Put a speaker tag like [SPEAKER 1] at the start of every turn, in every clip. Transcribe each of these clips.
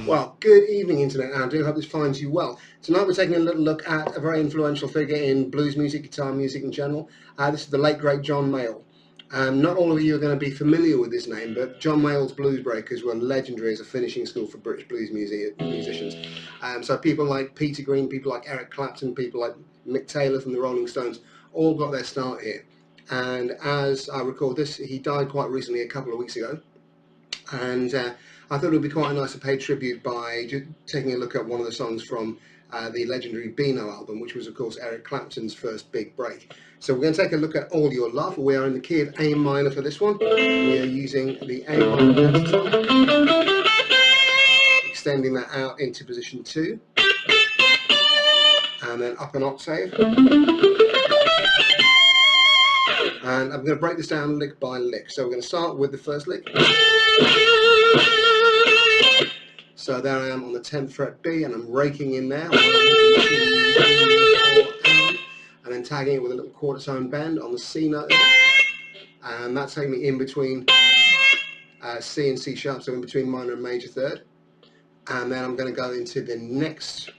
[SPEAKER 1] Well, good evening, Internet. I do hope this finds you well. Tonight we're taking a little look at a very influential figure in blues music, guitar music in general. This is the late, great John Mayall. Not all of you are going to be familiar with this name, but John Mayall's Bluesbreakers were legendary as a finishing school for British blues musicians. So people like Peter Green, people like Eric Clapton, people like Mick Taylor from the Rolling Stones, all got their start here. And as I record this, he died quite recently, a couple of weeks ago. And I thought it would be quite nice to pay tribute by just taking a look at one of the songs from the legendary Beano album, which was of course Eric Clapton's first big break. So we're going to take a look at All Your Love. We are in the key of A minor for this one. We are using the A minor pentatonic, extending that out into position 2, and then up an octave. And I'm going to break this down lick by lick. So we're going to start with the first lick. So there I am on the 10th fret B, and I'm raking in there. 1, 2, 3, 4, and then tagging it with a little quarter tone bend on the C note. And that's taking me in between C and C sharp, so in between minor and major third. And then I'm going to go into the next.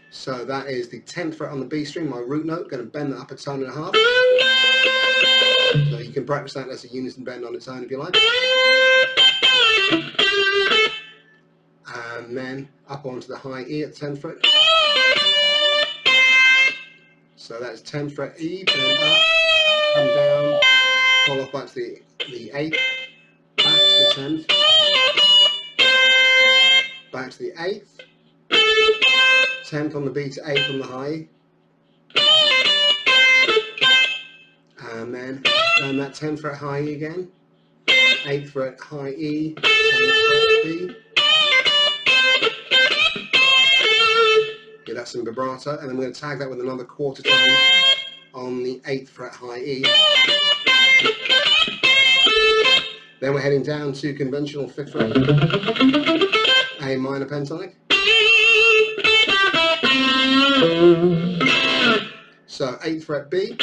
[SPEAKER 1] So that is the 10th fret on the B string, my root note. Going to bend that up a tone and a half. So you can practice that as a unison bend on its own if you like. And then up onto the high E at the 10th fret. So that's 10th fret E, bend up, come down, pull off back to the 8th, back to the 10th, back to the 8th, 10th on the B to 8th on the high E, and then down that 10th fret high E again, 8th fret high E, 10th fret B. Give that some vibrato, and then we're going to tag that with another quarter tone on the 8th fret high E. Then we're heading down to conventional 5th fret A minor pentatonic. So 8th fret B,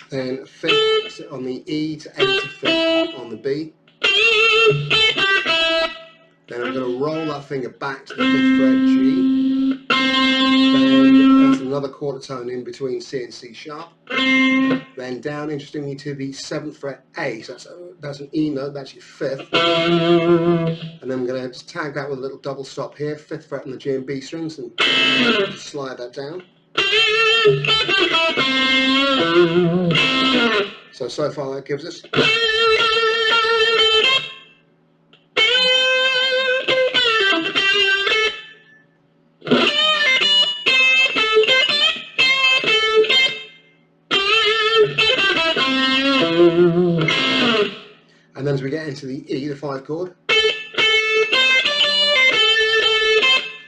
[SPEAKER 1] then 5th on the E to 8 to 5th on the B. Then I'm going to roll that finger back to the 5th fret G. Then that's another quarter tone in between C and C sharp. Then down, interestingly, to the 7th fret A. So that's an E note, that's your 5th. And then I'm going to just tag that with a little double stop here, 5th fret on the G and B strings, and just slide that down. So far that gives us. And then as we get into the E, the 5 chord,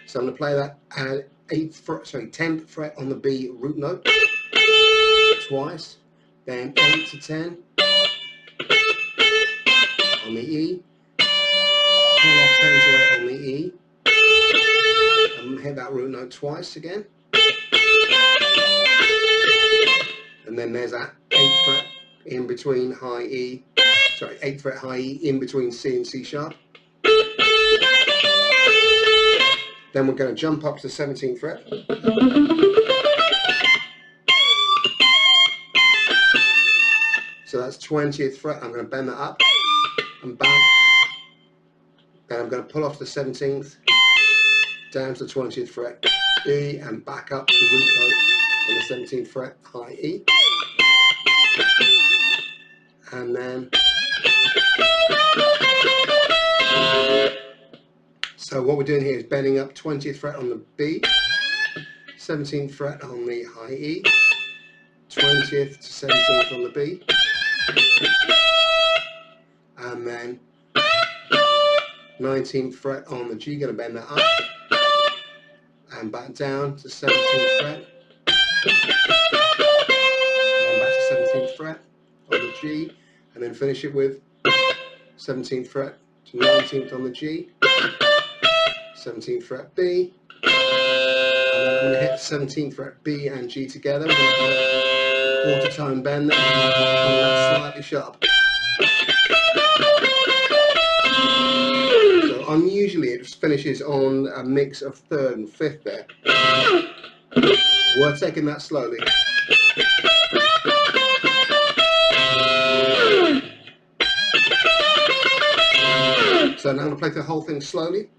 [SPEAKER 1] so I'm going to play that at 10th fret on the B root note twice, then 8 to 10 on the E, pull off 10 to 8 on the E, and hit that root note twice again, and then there's that 8th fret in between high E, 8th fret high E in between C and C sharp. Then we're going to jump up to the 17th fret. So that's 20th fret. I'm going to bend that up and back. Then I'm going to pull off the 17th, down to the 20th fret E, and back up to the root note on the 17th fret high E. And then so what we're doing here is bending up 20th fret on the B, 17th fret on the high E, 20th to 17th on the B, and then 19th fret on the G, going to bend that up, and back down to 17th fret, and back to 17th fret on the G, and then finish it with 17th fret to 19th on the G, 17th fret B, and then I'm going to hit 17th fret B and G together with a quarter tone bend there, and that's slightly sharp. So unusually it finishes on a mix of 3rd and 5th there. We're taking that slowly. So now I'm going to play the whole thing slowly.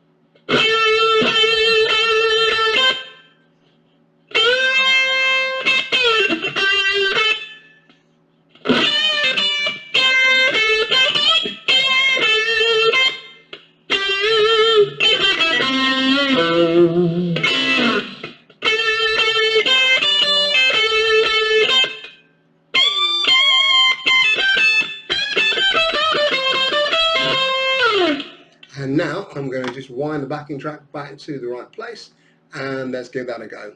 [SPEAKER 1] And now I'm going to just wind the backing track back to the right place, and let's give that a go.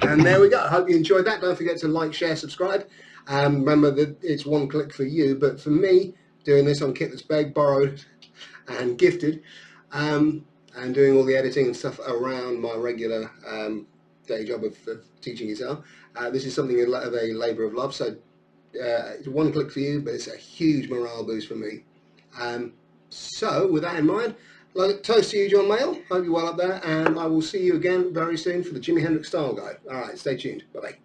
[SPEAKER 1] And there we go. I hope you enjoyed that. Don't forget to like, share, subscribe. Remember that it's one click for you, but for me, doing this on kit that's begged, borrowed, and gifted, and doing all the editing and stuff around my regular day job of teaching guitar, this is something of a labour of love. So it's one click for you, but it's a huge morale boost for me. So with that in mind, like, toast to you, John Mayall. Hope you're well up there, and I will see you again very soon for the Jimi Hendrix Style Guide. Alright, stay tuned. Bye-bye.